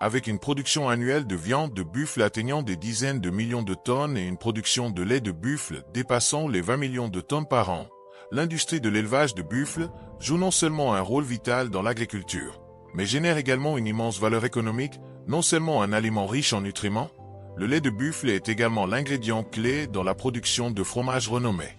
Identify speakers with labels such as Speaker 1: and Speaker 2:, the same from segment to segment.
Speaker 1: Avec une production annuelle de viande de buffle atteignant des dizaines de millions de tonnes et une production de lait de buffle dépassant les 20 millions de tonnes par an, l'industrie de l'élevage de buffle joue non seulement un rôle vital dans l'agriculture, mais génère également une immense valeur économique, non seulement un aliment riche en nutriments, le lait de buffle est également l'ingrédient clé dans la production de fromages renommés.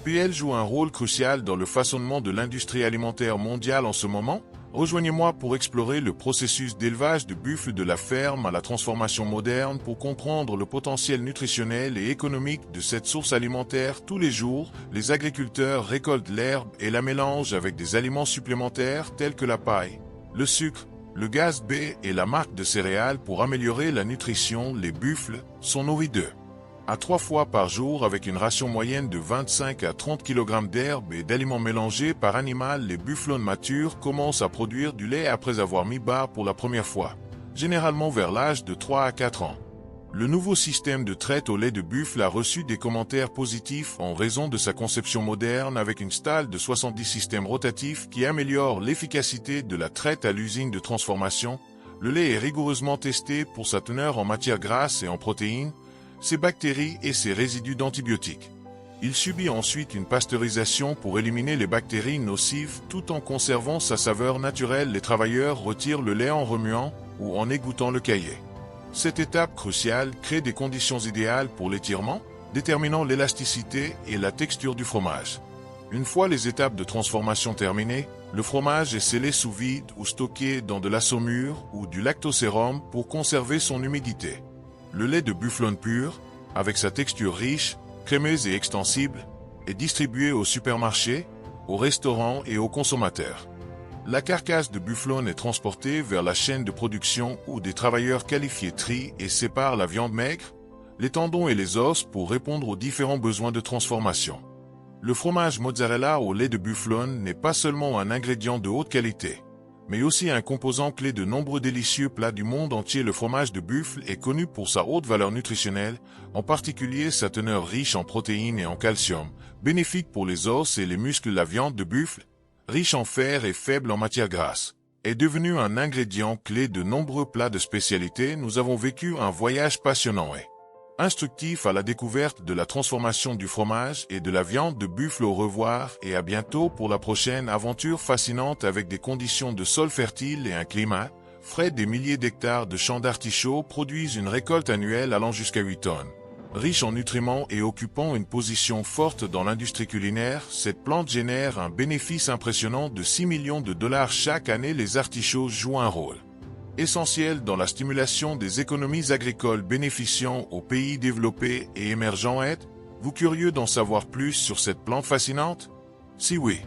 Speaker 1: Puis elle joue un rôle crucial dans le façonnement de l'industrie alimentaire mondiale en ce moment. Rejoignez-moi pour explorer le processus d'élevage de buffle de la ferme à la transformation moderne pour comprendre le potentiel nutritionnel et économique de cette source alimentaire. Tous les jours, les agriculteurs récoltent l'herbe et la mélangent avec des aliments supplémentaires tels que la paille, le sucre, le gaz B et la marque de céréales pour améliorer la nutrition. Les buffles sont nourris d'œufs à 3 fois par jour avec une ration moyenne de 25 à 30 kg d'herbe et d'aliments mélangés par animal. Les bufflons matures commencent à produire du lait après avoir mis bas pour la première fois, généralement vers l'âge de 3 à 4 ans. Le nouveau système de traite au lait de buffle a reçu des commentaires positifs en raison de sa conception moderne avec une stalle de 70 systèmes rotatifs qui améliore l'efficacité de la traite à l'usine de transformation. Le lait est rigoureusement testé pour sa teneur en matières grasses et en protéines, ses bactéries et ses résidus d'antibiotiques. Il subit ensuite une pasteurisation pour éliminer les bactéries nocives tout en conservant sa saveur naturelle. Les travailleurs retirent le lait en remuant ou en égouttant le caillé. Cette étape cruciale crée des conditions idéales pour l'étirement, déterminant l'élasticité et la texture du fromage. Une fois les étapes de transformation terminées, le fromage est scellé sous vide ou stocké dans de la saumure ou du lactosérum pour conserver son humidité. Le lait de bufflon pur, avec sa texture riche, crémeuse et extensible, est distribué aux supermarchés, aux restaurants et aux consommateurs. La carcasse de bufflon est transportée vers la chaîne de production où des travailleurs qualifiés trient et séparent la viande maigre, les tendons et les os pour répondre aux différents besoins de transformation. Le fromage mozzarella au lait de bufflon n'est pas seulement un ingrédient de haute qualité, mais aussi un composant clé de nombreux délicieux plats du monde entier. Le fromage de buffle est connu pour sa haute valeur nutritionnelle, en particulier sa teneur riche en protéines et en calcium, bénéfique pour les os et les muscles. La viande de buffle, riche en fer et faible en matières grasses, est devenue un ingrédient clé de nombreux plats de spécialité. Nous avons vécu un voyage passionnant et instructif à la découverte de la transformation du fromage et de la viande de buffle. Au revoir et à bientôt pour la prochaine aventure fascinante avec des conditions de sol fertiles et un climat frais. Des milliers d'hectares de champs d'artichauts produisent une récolte annuelle allant jusqu'à 8 tonnes. Riche en nutriments et occupant une position forte dans l'industrie culinaire, cette plante génère un bénéfice impressionnant de 6 millions de dollars chaque année. Les artichauts jouent un rôle essentiel dans la stimulation des économies agricoles bénéficiant aux pays développés et émergents. Êtes-vous curieux d'en savoir plus sur cette plante fascinante? Si oui,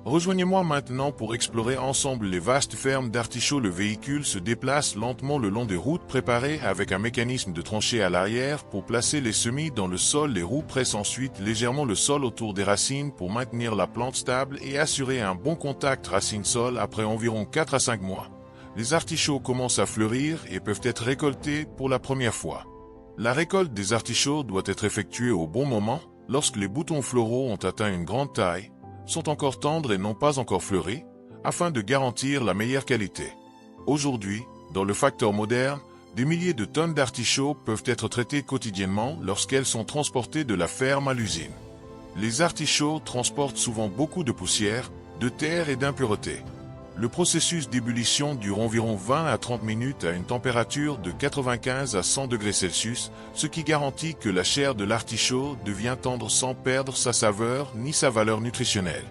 Speaker 1: rejoignez-moi maintenant pour explorer ensemble les vastes fermes d'artichauts. Le véhicule se déplace lentement le long des routes préparées avec un mécanisme de tranchée à l'arrière pour placer les semis dans le sol. Les roues pressent ensuite légèrement le sol autour des racines pour maintenir la plante stable et assurer un bon contact racine-sol. Après environ 4 à 5 mois, les artichauts commencent à fleurir et peuvent être récoltés pour la première fois. La récolte des artichauts doit être effectuée au bon moment, lorsque les boutons floraux ont atteint une grande taille, sont encore tendres et n'ont pas encore fleuri, afin de garantir la meilleure qualité. Aujourd'hui, dans le facteur moderne, des milliers de tonnes d'artichauts peuvent être traitées quotidiennement lorsqu'elles sont transportées de la ferme à l'usine. Les artichauts transportent souvent beaucoup de poussière, de terre et d'impuretés. Le processus d'ébullition dure environ 20 à 30 minutes à une température de 95 à 100 degrés Celsius, ce qui garantit que la chair de l'artichaut devient tendre sans perdre sa saveur ni sa valeur nutritionnelle.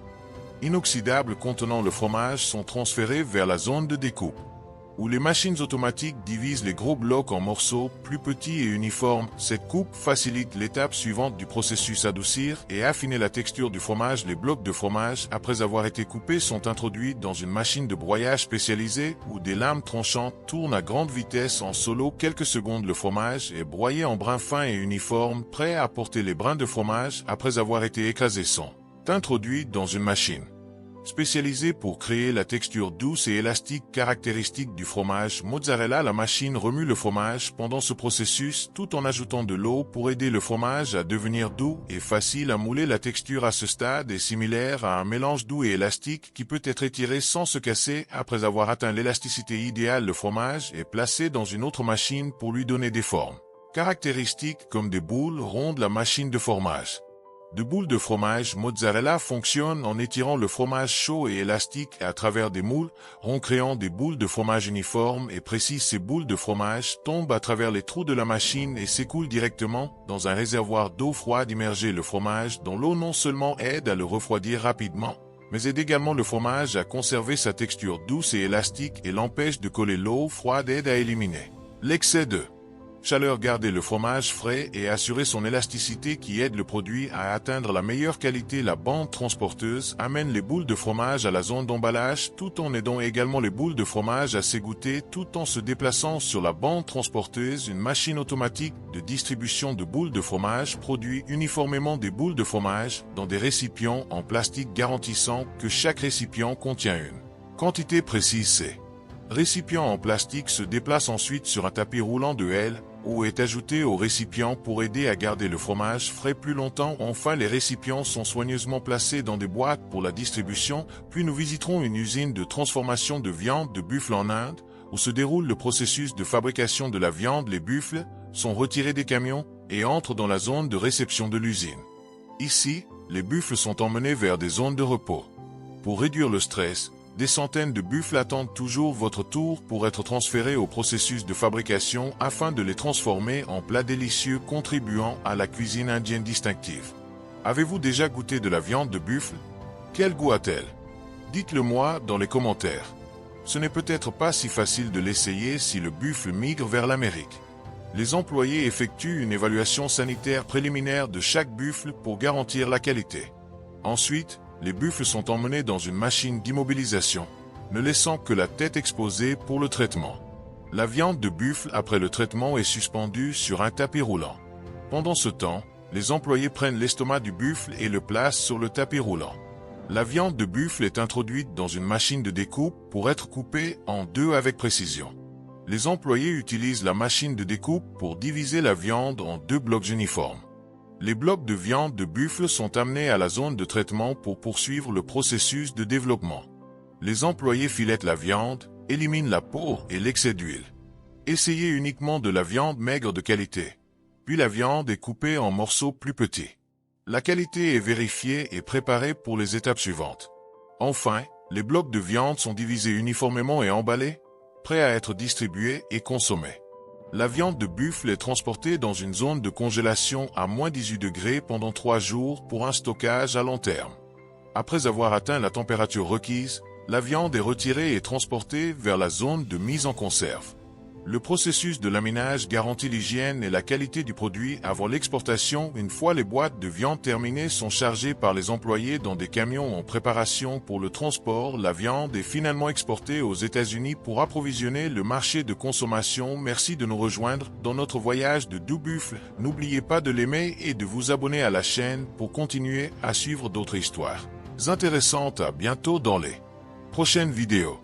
Speaker 1: Inoxydables contenant le fromage sont transférés vers la zone de découpe, où les machines automatiques divisent les gros blocs en morceaux plus petits et uniformes. Cette coupe facilite l'étape suivante du processus: adoucir et affiner la texture du fromage. Les blocs de fromage, après avoir été coupés, sont introduits dans une machine de broyage spécialisée où des lames tranchantes tournent à grande vitesse en solo quelques secondes. Le fromage est broyé en brins fins et uniformes, prêt à porter les brins de fromage après avoir été écrasés sont introduits dans une machine Spécialisée pour créer la texture douce et élastique caractéristique du fromage mozzarella, la machine remue le fromage pendant ce processus tout en ajoutant de l'eau pour aider le fromage à devenir doux et facile à mouler. La texture à ce stade est similaire à un mélange doux et élastique qui peut être étiré sans se casser. Après avoir atteint l'élasticité idéale, le fromage est placé dans une autre machine pour lui donner des formes caractéristiques comme des boules rondes. La machine de formage de boules de fromage mozzarella fonctionne en étirant le fromage chaud et élastique à travers des moules, en créant des boules de fromage uniformes et précises. Ces boules de fromage tombent à travers les trous de la machine et s'écoulent directement dans un réservoir d'eau froide. Immerger le fromage dans l'eau non seulement aide à le refroidir rapidement, mais aide également le fromage à conserver sa texture douce et élastique et l'empêche de coller. L'eau froide aide à éliminer l'excès de chaleur, garder le fromage frais et assurer son élasticité qui aide le produit à atteindre la meilleure qualité. La bande transporteuse amène les boules de fromage à la zone d'emballage tout en aidant également les boules de fromage à s'égoutter tout en se déplaçant sur la bande transporteuse. Une machine automatique de distribution de boules de fromage produit uniformément des boules de fromage dans des récipients en plastique garantissant que chaque récipient contient une quantité précise. Ces récipients en plastique se déplacent ensuite sur un tapis roulant de L ou est ajouté au récipient pour aider à garder le fromage frais plus longtemps. Enfin, les récipients sont soigneusement placés dans des boîtes pour la distribution, puis nous visiterons une usine de transformation de viande de buffle en Inde, où se déroule le processus de fabrication de la viande. Les buffles sont retirés des camions et entrent dans la zone de réception de l'usine. Ici, les buffles sont emmenés vers des zones de repos. Pour réduire le stress, des centaines de buffles attendent toujours votre tour pour être transférés au processus de fabrication afin de les transformer en plats délicieux contribuant à la cuisine indienne distinctive. Avez-vous déjà goûté de la viande de buffle? Quel goût a-t-elle? Dites-le moi dans les commentaires. Ce n'est peut-être pas si facile de l'essayer si le buffle migre vers l'Amérique. Les employés effectuent une évaluation sanitaire préliminaire de chaque buffle pour garantir la qualité. Ensuite, les buffles sont emmenés dans une machine d'immobilisation, ne laissant que la tête exposée pour le traitement. La viande de buffle après le traitement est suspendue sur un tapis roulant. Pendant ce temps, les employés prennent l'estomac du buffle et le placent sur le tapis roulant. La viande de buffle est introduite dans une machine de découpe pour être coupée en deux avec précision. Les employés utilisent la machine de découpe pour diviser la viande en deux blocs uniformes. Les blocs de viande de buffle sont amenés à la zone de traitement pour poursuivre le processus de développement. Les employés filettent la viande, éliminent la peau et l'excès d'huile. Essayez uniquement de la viande maigre de qualité. Puis la viande est coupée en morceaux plus petits. La qualité est vérifiée et préparée pour les étapes suivantes. Enfin, les blocs de viande sont divisés uniformément et emballés, prêts à être distribués et consommés. La viande de buffle est transportée dans une zone de congélation à moins 18 degrés pendant 3 jours pour un stockage à long terme. Après avoir atteint la température requise, la viande est retirée et transportée vers la zone de mise en conserve. Le processus de laminage garantit l'hygiène et la qualité du produit avant l'exportation. Une fois les boîtes de viande terminées sont chargées par les employés dans des camions en préparation pour le transport. La viande est finalement exportée aux États-Unis pour approvisionner le marché de consommation. Merci de nous rejoindre dans notre voyage de doux buffle. N'oubliez pas de l'aimer et de vous abonner à la chaîne pour continuer à suivre d'autres histoires intéressantes. À bientôt dans les prochaines vidéos.